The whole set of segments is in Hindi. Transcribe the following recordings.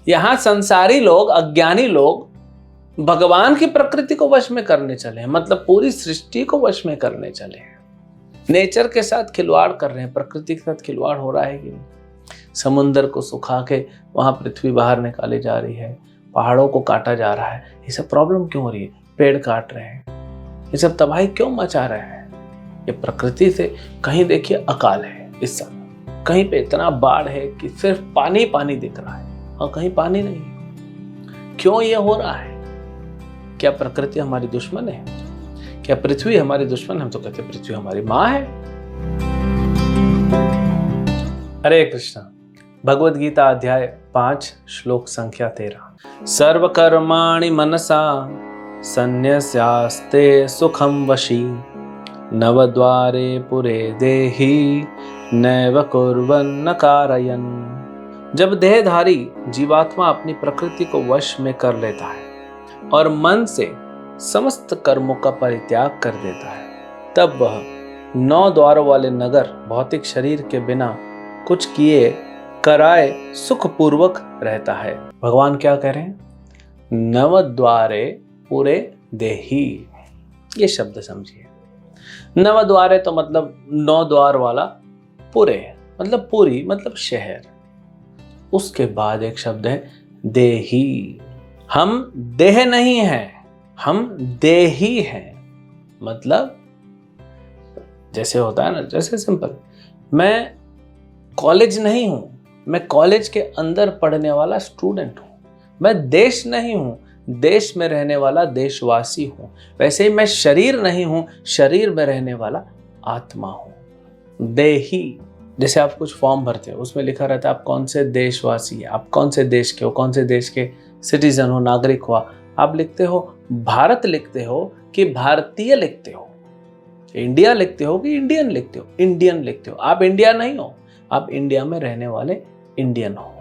यहाँ संसारी लोग, अज्ञानी लोग भगवान की प्रकृति को वश में करने चले हैं, मतलब पूरी सृष्टि को वश में करने चले हैं। नेचर के साथ खिलवाड़ कर रहे हैं, प्रकृति के साथ खिलवाड़ हो रहा है कि नहीं। समुद्र को सुखा के वहां पृथ्वी बाहर निकाली जा रही है, पहाड़ों को काटा जा रहा है। ये सब प्रॉब्लम क्यों हो रही है? पेड़ काट रहे हैं, ये सब तबाही क्यों मचा रहे हैं? ये प्रकृति से कहीं देखिए अकाल है इस समय, कहीं पे इतना बाढ़ है कि सिर्फ पानी पानी दिख रहा है और कहीं पानी नहीं है। क्यों ये हो रहा है? क्या प्रकृति हमारी दुश्मन है? क्या पृथ्वी हमारी दुश्मन? हम तो कहते पृथ्वी हमारी माँ है। हरे कृष्णा। भगवद गीता अध्याय 5 श्लोक संख्या 13। सर्वकर्माणि मनसा संन्यस्यास्ते सुखम वशी नवद्वारे पुरे देहि नैव कुर्वन्न कारयन्। जब देहधारी जीवात्मा अपनी प्रकृति को वश में कर लेता है और मन से समस्त कर्मों का परित्याग कर देता है, तब वह 9 द्वारों वाले नगर भौतिक शरीर के बिना कुछ किए कराए सुखपूर्वक रहता है। भगवान क्या कह रहे हैं? नवद्वारे पुरे देहि। ये शब्द समझिए। नवद्वारे तो मतलब 9 द्वार वाला, पुरे मतलब पूरी मतलब शहर। उसके बाद एक शब्द है देही। हम देह नहीं हैं, हम देही हैं। मतलब जैसे होता है ना, जैसे सिंपल, मैं कॉलेज नहीं हूं, मैं कॉलेज के अंदर पढ़ने वाला स्टूडेंट हूं। मैं देश नहीं हूं, देश में रहने वाला देशवासी हूं। वैसे ही मैं शरीर नहीं हूं, शरीर में रहने वाला आत्मा हूं। देही। जैसे आप कुछ फॉर्म भरते हो, उसमें लिखा रहता है आप कौन से देशवासी है, आप कौन से देश के हो, कौन से देश के सिटीजन हो, नागरिक हो। आप लिखते हो भारत लिखते हो कि भारतीय लिखते हो, इंडिया लिखते हो कि इंडियन लिखते हो, इंडियन लिखते हो। आप इंडिया नहीं हो, आप इंडिया में रहने वाले इंडियन हो,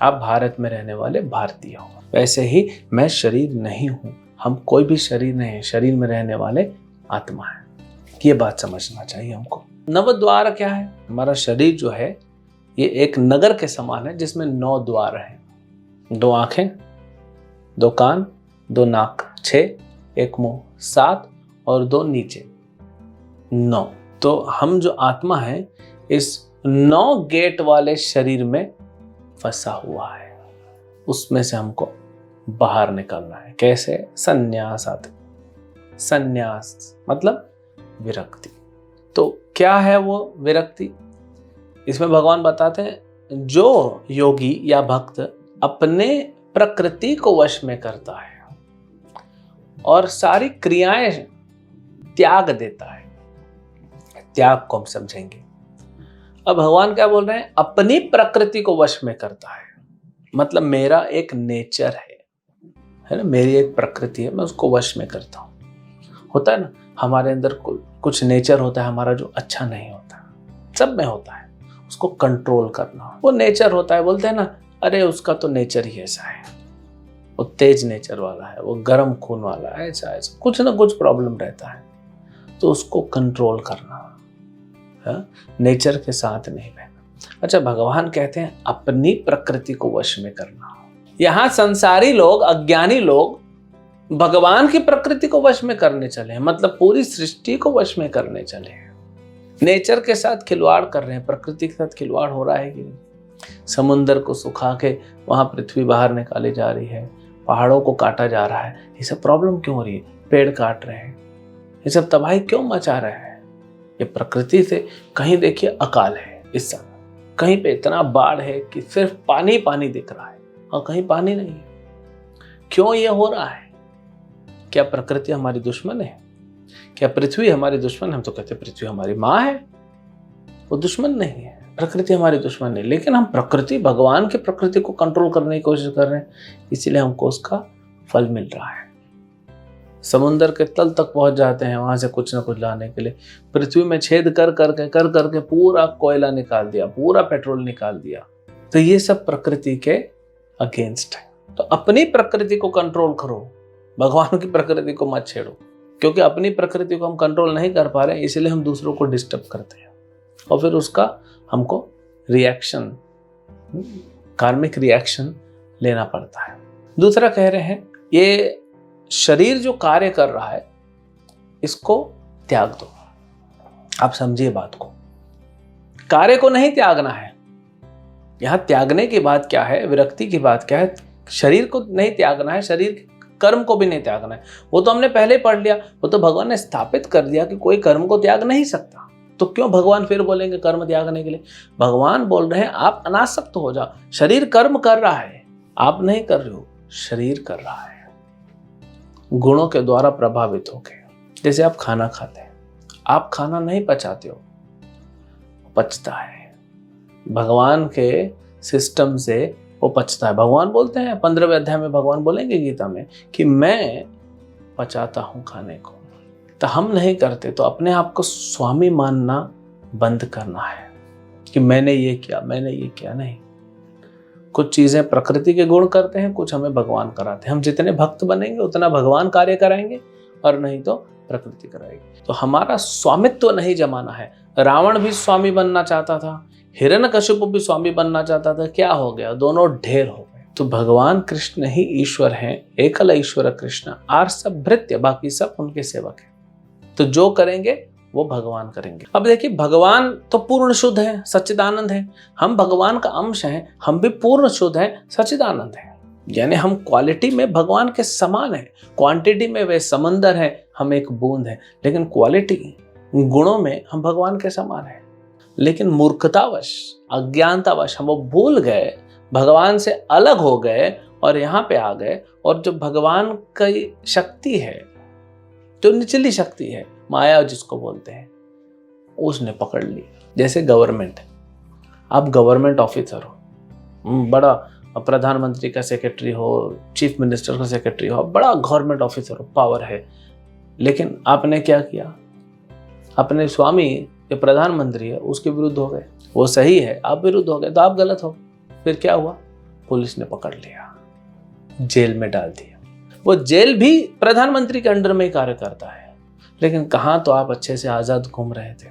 आप भारत में रहने वाले भारतीय हो। वैसे ही मैं शरीर नहीं हूं, हम कोई भी शरीर नहीं है, शरीर में रहने वाले आत्मा है। ये बात समझना चाहिए हमको। नवद्वार क्या है? हमारा शरीर जो है ये एक नगर के समान है जिसमें 9 द्वार हैं। 2 आंखें, 2 कान, 2 नाक, 6, 1 मुंह, 7 और 2 नीचे, 9। तो हम जो आत्मा है इस 9 गेट वाले शरीर में फंसा हुआ है। उसमें से हमको बाहर निकलना है। कैसे? संन्यास आते। संन्यास मतलब विरक्ति। तो क्या है वो विरक्ति? इसमें भगवान बताते हैं जो योगी या भक्त अपने प्रकृति को वश में करता है और सारी क्रियाएं त्याग देता है। त्याग को हम समझेंगे। अब भगवान क्या बोल रहे हैं? अपनी प्रकृति को वश में करता है, मतलब मेरा एक नेचर है ना, मेरी एक प्रकृति है, मैं उसको वश में करता हूँ। होता है ना, हमारे अंदर कुछ नेचर होता है हमारा जो अच्छा नहीं होता, सब में होता है, उसको कंट्रोल करना वो नेचर होता है। बोलते हैं ना, अरे उसका तो नेचर ही ऐसा है, वो तेज नेचर वाला है, वो गर्म खून वाला है, ऐसा ऐसा कुछ ना कुछ प्रॉब्लम रहता है। तो उसको कंट्रोल करना, नेचर के साथ नहीं रहना। अच्छा, भगवान कहते हैं अपनी प्रकृति को वश में करना। यहाँ संसारी लोग, अज्ञानी लोग भगवान की प्रकृति को वश में करने चले हैं, मतलब पूरी सृष्टि को वश में करने चले हैं। नेचर के साथ खिलवाड़ कर रहे हैं, प्रकृति के साथ खिलवाड़ हो रहा है कि नहीं। समुद्र को सुखा के वहां पृथ्वी बाहर निकाली जा रही है, पहाड़ों को काटा जा रहा है। ये सब प्रॉब्लम क्यों हो रही है? पेड़ काट रहे हैं, ये सब तबाही क्यों मचा रहे हैं? ये प्रकृति से कहीं देखिए अकाल है इस समय, कहीं पे इतना बाढ़ है कि सिर्फ पानी पानी दिख रहा है और कहीं पानी नहीं है। क्यों ये हो रहा है? क्या प्रकृति हमारी दुश्मन है? क्या पृथ्वी हमारी दुश्मन? हम तो कहते पृथ्वी हमारी माँ है, वो दुश्मन नहीं है। प्रकृति हमारी दुश्मन नहीं, लेकिन हम प्रकृति, भगवान की प्रकृति को कंट्रोल करने की कोशिश कर रहे हैं, इसीलिए हमको उसका फल मिल रहा है। समुद्र के तल तक पहुंच जाते हैं वहां से कुछ ना कुछ लाने के लिए। पृथ्वी में छेद कर करके पूरा कोयला निकाल दिया, पूरा पेट्रोल निकाल दिया। तो ये सब प्रकृति के अगेंस्ट है। तो अपनी प्रकृति को कंट्रोल करो, भगवान की प्रकृति को मत छेड़ो। क्योंकि अपनी प्रकृति को हम कंट्रोल नहीं कर पा रहे हैं, इसलिए हम दूसरों को डिस्टर्ब करते हैं और फिर उसका हमको रिएक्शन, कार्मिक रिएक्शन लेना पड़ता है। दूसरा कह रहे हैं ये शरीर जो कार्य कर रहा है इसको त्याग दो। आप समझिए बात को, कार्य को नहीं त्यागना है। यहां त्यागने की बात क्या है, विरक्ति की बात क्या है? शरीर को नहीं त्यागना है, शरीर कर्म को भी नहीं त्यागना है। वो तो हमने पहले पढ़ लिया, वो तो भगवान ने स्थापित कर दिया कि कोई कर्म को त्याग नहीं सकता। तो क्यों भगवान फिर बोलेंगे कर्म त्यागने के लिए? भगवान बोल रहे हैं आप अनासक्त हो जाओ। शरीर कर्म कर रहा है, आप नहीं कर रहे हो, शरीर कर रहा है, गुणों के द्वारा प्रभावित होकर। जैसे आप खाना खाते हैं, आप खाना नहीं पचाते हो, पचता है, भगवान के सिस्टम से वो पचता है। भगवान बोलते हैं 15वें अध्याय में, भगवान बोलेंगे गीता में कि मैं पचाता हूं खाने को। तो हम नहीं करते, तो अपने आप को स्वामी मानना बंद करना है कि मैंने ये किया, मैंने ये किया। नहीं, कुछ चीजें प्रकृति के गुण करते हैं, कुछ हमें भगवान कराते हैं। हम जितने भक्त बनेंगे उतना भगवान कार्य कराएंगे, और नहीं तो प्रकृति कराएगी। तो हमारा स्वामित्व नहीं जमाना है। रावण भी स्वामी बनना चाहता था, हिरण्यकशिपु भी स्वामी बनना चाहता था, क्या हो गया? दोनों ढेर हो गए। तो भगवान कृष्ण ही ईश्वर हैं, एकल ईश्वर कृष्ण, आर सब भृत्य, बाकी सब उनके सेवक हैं। तो जो करेंगे वो भगवान करेंगे। अब देखिए, भगवान तो पूर्ण शुद्ध है, सच्चिदानंद है। हम भगवान का अंश हैं, हम भी पूर्ण शुद्ध हैं, सच्चिदानंद है। यानी हम क्वालिटी में भगवान के समान है, क्वांटिटी में वे समंदर है, हम एक बूंद है। लेकिन क्वालिटी, गुणों में हम भगवान के समान है। लेकिन मूर्खतावश, अज्ञानतावश हम वो भूल गए, भगवान से अलग हो गए और यहाँ पे आ गए। और जो भगवान की शक्ति है, जो निचली शक्ति है, माया जिसको बोलते हैं, उसने पकड़ ली। जैसे गवर्नमेंट, आप गवर्नमेंट ऑफिसर हो, बड़ा प्रधानमंत्री का सेक्रेटरी हो, चीफ मिनिस्टर का सेक्रेटरी हो, बड़ा गवर्नमेंट ऑफिसर हो, पावर है। लेकिन आपने क्या किया? अपने स्वामी जो प्रधानमंत्री है उसके विरुद्ध हो गए। वो सही है, आप विरुद्ध हो गए, तो आप गलत हो। फिर क्या हुआ? पुलिस ने पकड़ लिया, जेल में डाल दिया। वो जेल भी प्रधानमंत्री के अंडर में ही कार्य करता है। लेकिन कहाँ तो आप अच्छे से आजाद घूम रहे थे,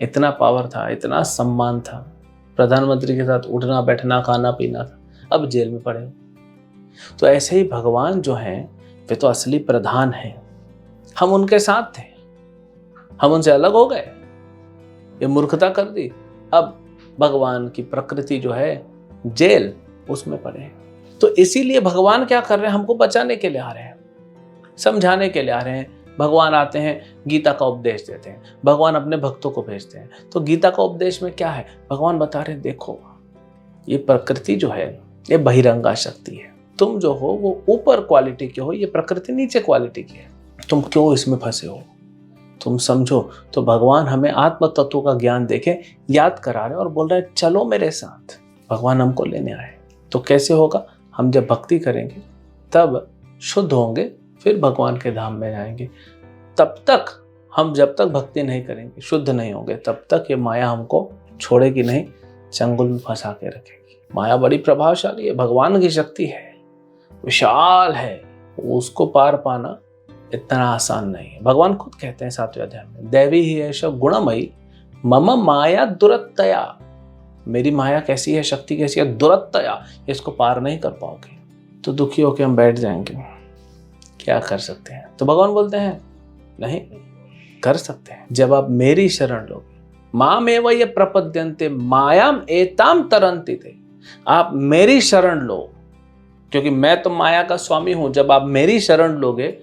इतना पावर था, इतना सम्मान था, प्रधानमंत्री के साथ उठना बैठना खाना पीना था, अब जेल में पड़े हो। तो ऐसे ही भगवान जो हैं वे तो असली प्रधान हैं, हम उनके साथ थे, हम उनसे अलग हो गए, ये मूर्खता कर दी। अब भगवान की प्रकृति जो है जेल, उसमें पड़े। तो इसीलिए भगवान क्या कर रहे हैं? हमको बचाने के लिए आ रहे हैं, समझाने के लिए आ रहे हैं। भगवान आते हैं, गीता का उपदेश देते हैं, भगवान अपने भक्तों को भेजते हैं। तो गीता का उपदेश में क्या है? भगवान बता रहे हैं, देखो ये प्रकृति जो है ये बहिरंगा शक्ति है, तुम जो हो वो ऊपर क्वालिटी के हो, ये प्रकृति नीचे क्वालिटी की है, तुम क्यों इसमें फंसे हो? तुम समझो। तो भगवान हमें आत्म तत्व का ज्ञान देके याद करा रहे और बोल रहे हैं चलो मेरे साथ। भगवान हमको लेने आए। तो कैसे होगा? हम जब भक्ति करेंगे तब शुद्ध होंगे, फिर भगवान के धाम में जाएंगे। तब तक हम जब तक भक्ति नहीं करेंगे, शुद्ध नहीं होंगे, तब तक ये माया हमको छोड़ेगी नहीं, चंगुल में फंसा के रखेगी। माया बड़ी प्रभावशाली है, भगवान की शक्ति है, विशाल है, उसको पार पाना इतना आसान नहीं है। भगवान खुद कहते हैं 7वें अध्याय में, दैवी ही एष गुणमयी मम माया दुरत्तया। मेरी माया कैसी है, शक्ति कैसी है? दुरत्तया, इसको पार नहीं कर पाओगे। तो दुखी होकर हम बैठ जाएंगे, क्या कर सकते हैं? तो भगवान बोलते हैं नहीं, कर सकते हैं। जब आप मेरी शरण लोगे, मामेव ये प्रपद्यन्ते मायाम एताम तरन्ति थे। आप मेरी शरण लो, क्योंकि मैं तो माया का स्वामी हूं। जब आप मेरी शरण लोगे,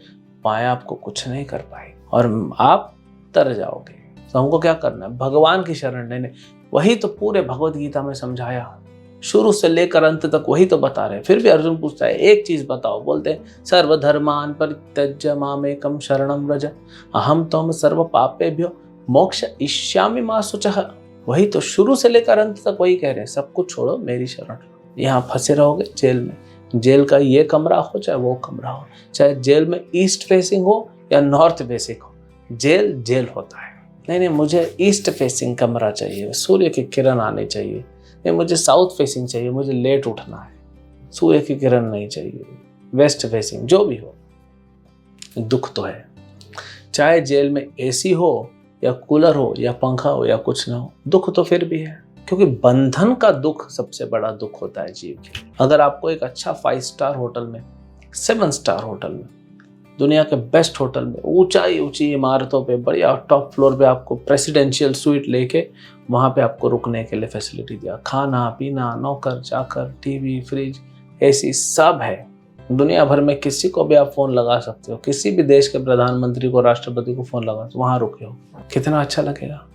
माया आपको कुछ नहीं कर पाएगी और आप तर जाओगे। तो हमको क्या करना है? भगवान की शरण लेने। वही तो पूरे भगवत गीता में समझाया, शुरू से लेकर अंत तक वही तो बता रहे। फिर भी अर्जुन पूछता है एक चीज बताओ, बोलते हैं सर्वधर्मान परित्यज्य मामेकं शरणं व्रज अहम त्वं सर्व पापेभ्यो मोक्ष इष्यामि मा शुचः। वही तो शुरू से लेकर अंत तक वही कह रहे हैं, सब कुछ छोड़ो, मेरी शरण लो। यहाँ फंसे रहोगे जेल में, जेल का ये कमरा हो चाहे वो कमरा हो, चाहे जेल में ईस्ट फेसिंग हो या नॉर्थ फेसिंग हो, जेल जेल होता है। नहीं, मुझे ईस्ट फेसिंग कमरा चाहिए, सूर्य की किरण आनी चाहिए। नहीं, मुझे साउथ फेसिंग चाहिए, मुझे लेट उठना है, सूर्य की किरण नहीं चाहिए। वेस्ट फेसिंग, जो भी हो, दुख तो है। चाहे जेल में एसी हो या कूलर हो या पंखा हो या कुछ ना हो, दुख तो फिर भी है, क्योंकि बंधन का दुख सबसे बड़ा दुख होता है जीव के लिए। अगर आपको एक अच्छा 5 स्टार होटल में, 7 स्टार होटल में, दुनिया के बेस्ट होटल में, ऊंची इमारतों पे, बढ़िया टॉप फ्लोर पे आपको प्रेसिडेंशियल स्वीट लेके वहाँ पे आपको रुकने के लिए फैसिलिटी दिया, खाना पीना, नौकर चाकर, टीवी, फ्रिज, एसी सब है। दुनिया भर में किसी को भी आप फ़ोन लगा सकते हो, किसी भी देश के प्रधानमंत्री को, राष्ट्रपति को फ़ोन लगा तो वहाँ रुके हो, कितना अच्छा लगेगा।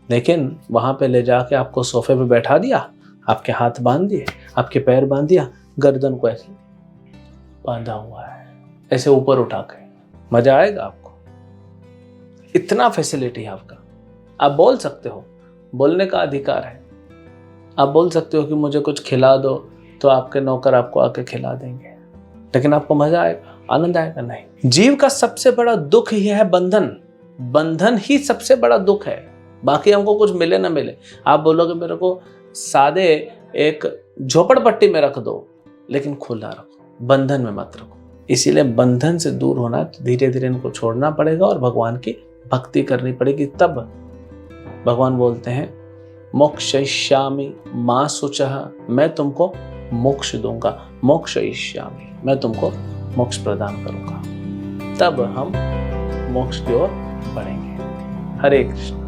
लेकिन वहाँ पे ले जाके आपको सोफे पे बैठा दिया, आपके हाथ बांध दिए, आपके पैर बांध दिया, गर्दन को ऐसे बांधा हुआ है, ऐसे ऊपर उठा के, मजा आएगा आपको? इतना फैसिलिटी है आपका। आप बोल सकते हो, बोलने का अधिकार है। आप बोल सकते हो कि मुझे कुछ खिला दो, तो आपके नौकर आपको आके खिला देंगे, लेकिन आपको मजा आएगा, आनंद आएगा? नहीं। जीव का सबसे बड़ा दुख ही है बंधन। बंधन ही सबसे बड़ा दुख है। बाकी हमको कुछ मिले ना मिले, आप बोलोगे मेरे को सादे एक झोपड़पट्टी में रख दो, लेकिन खुला रखो, बंधन में मत रखो। इसीलिए बंधन से दूर होना, तो धीरे धीरे इनको छोड़ना पड़ेगा और भगवान की भक्ति करनी पड़ेगी। तब भगवान बोलते हैं मोक्षयिष्यामि मां शुचः, मैं तुमको मोक्ष दूंगा, मोक्षयिष्यामि, मैं तुमको मोक्ष प्रदान करूंगा। तब हम मोक्ष की ओर बढ़ेंगे। हरे कृष्ण।